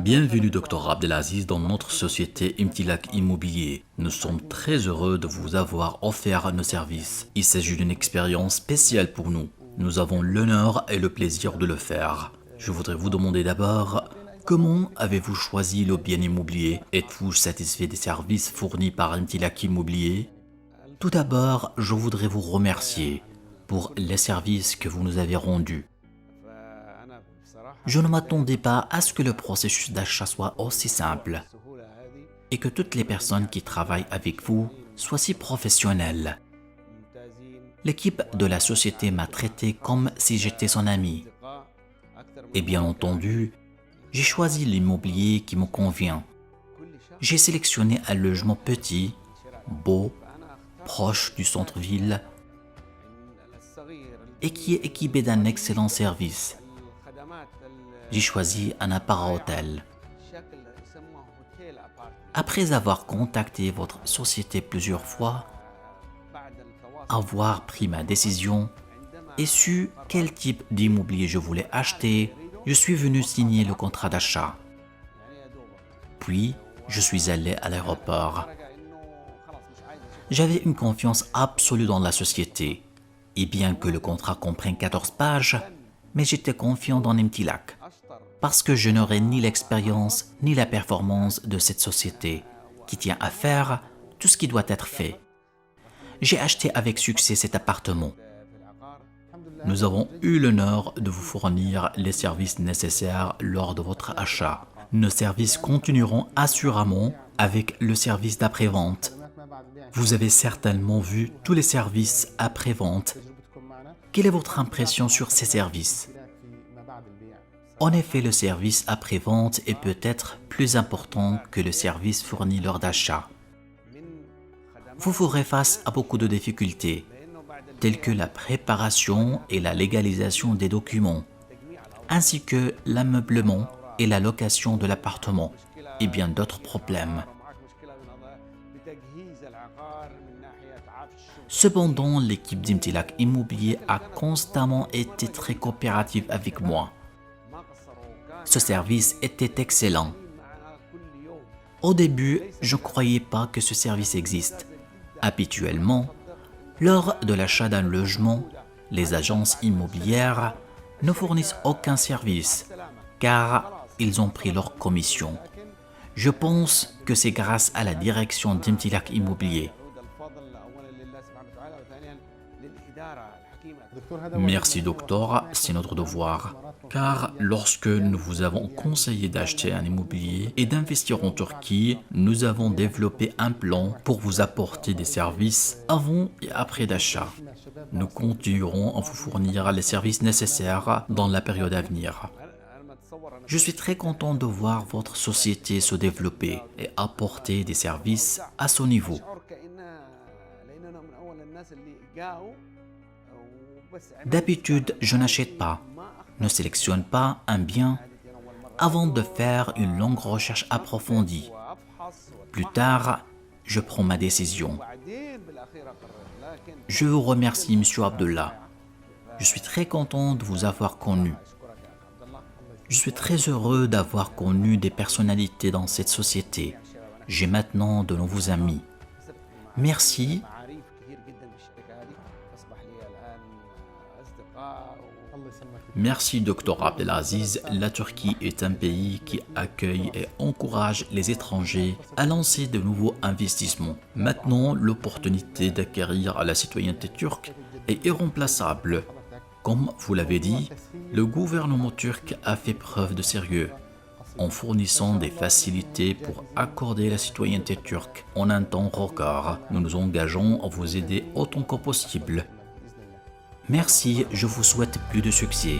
Bienvenue Dr Abdelaziz dans notre société Imtilak Immobilier. Nous sommes très heureux de vous avoir offert nos services. Il s'agit d'une expérience spéciale pour nous. Nous avons l'honneur et le plaisir de le faire. Je voudrais vous demander d'abord, comment avez-vous choisi le bien immobilier? Êtes-vous satisfait des services fournis par Imtilak Immobilier? Tout d'abord, je voudrais vous remercier pour les services que vous nous avez rendus. Je ne m'attendais pas à ce que le processus d'achat soit aussi simple et que toutes les personnes qui travaillent avec vous soient si professionnelles. L'équipe de la société m'a traité comme si j'étais son ami. Et bien entendu, j'ai choisi l'immobilier qui me convient. J'ai sélectionné un logement petit, beau, proche du centre-ville et qui est équipé d'un excellent service. J'ai choisi un apparat-hôtel. Après avoir contacté votre société plusieurs fois, avoir pris ma décision et su quel type d'immobilier je voulais acheter, je suis venu signer le contrat d'achat. Puis, je suis allé à l'aéroport. J'avais une confiance absolue dans la société, et bien que le contrat comprenne 14 pages, mais j'étais confiant dans Imtilak, parce que je n'aurais ni l'expérience ni la performance de cette société, qui tient à faire tout ce qui doit être fait. J'ai acheté avec succès cet appartement. Nous avons eu l'honneur de vous fournir les services nécessaires lors de votre achat. Nos services continueront assurément avec le service d'après-vente. Vous avez certainement vu tous les services après-vente. Quelle est votre impression sur ces services? En effet, le service après-vente est peut-être plus important que le service fourni lors d'achat. Vous ferez face à beaucoup de difficultés, telles que la préparation et la légalisation des documents, ainsi que l'ameublement et la location de l'appartement, et bien d'autres problèmes. Cependant, l'équipe d'Imtilak Immobilier a constamment été très coopérative avec moi. Ce service était excellent. Au début, je ne croyais pas que ce service existe. Habituellement, lors de l'achat d'un logement, les agences immobilières ne fournissent aucun service, car ils ont pris leur commission. Je pense que c'est grâce à la direction d'Imtilak Immobilier. Merci docteur, c'est notre devoir. Car lorsque nous vous avons conseillé d'acheter un immobilier et d'investir en Turquie, nous avons développé un plan pour vous apporter des services avant et après d'achat. Nous continuerons à vous fournir les services nécessaires dans la période à venir. Je suis très content de voir votre société se développer et apporter des services à son niveau. D'habitude, je n'achète pas, ne sélectionne pas un bien avant de faire une longue recherche approfondie. Plus tard, je prends ma décision. Je vous remercie, Monsieur Abdullah. Je suis très content de vous avoir connu. Je suis très heureux d'avoir connu des personnalités dans cette société. J'ai maintenant de nouveaux amis. Merci. Merci Dr Abdelaziz. La Turquie est un pays qui accueille et encourage les étrangers à lancer de nouveaux investissements. Maintenant, l'opportunité d'acquérir la citoyenneté turque est irremplaçable. Comme vous l'avez dit, le gouvernement turc a fait preuve de sérieux en fournissant des facilités pour accorder la citoyenneté turque en un temps record. Nous nous engageons à vous aider autant que possible. Merci, je vous souhaite plus de succès.